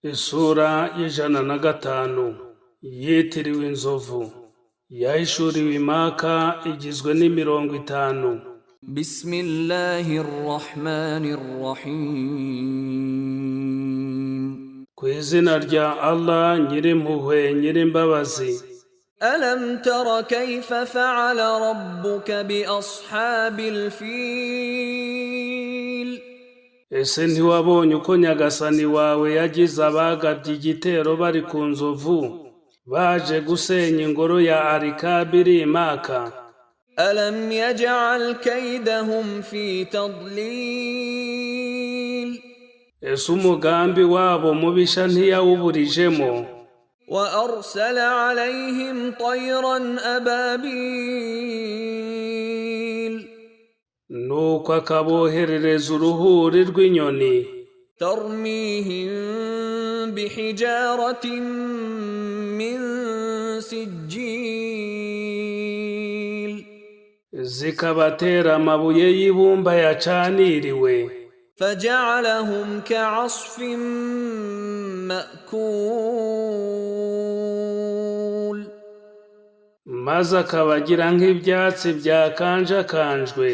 Isura y'ijana na gatanu yitiriwe inzovu yahishuriwe Imaka igizwe n'imirongo 5. Bismillahirrahmanirrahim. Ku izina rya Allah nyirimpuhwe nyirimbabazi. Alam tara kayfa fa'ala rabbuka bi ashabil fil? Ese ntiwabonye uko Nyagasani wawe yagize abagabye igitero bari ku nzovu baje gusenya ingoro ya Arikabiri Imaka? Alam yaj'al kaydahum fi tadlil? Ese umugambi wabo mubisha ntiyawuburijemo? Wa arsala alayhim tayran ababil? Nuko akaboherereza uruhuri rw'inyoni tarmihim bihijaratin min sijil, zikabatera amabuye y'ibumba yacaniriwe, faja'alahum ka'asfin ma'kul, maze akabagira nk'ibyatsi byakanjakanjwe.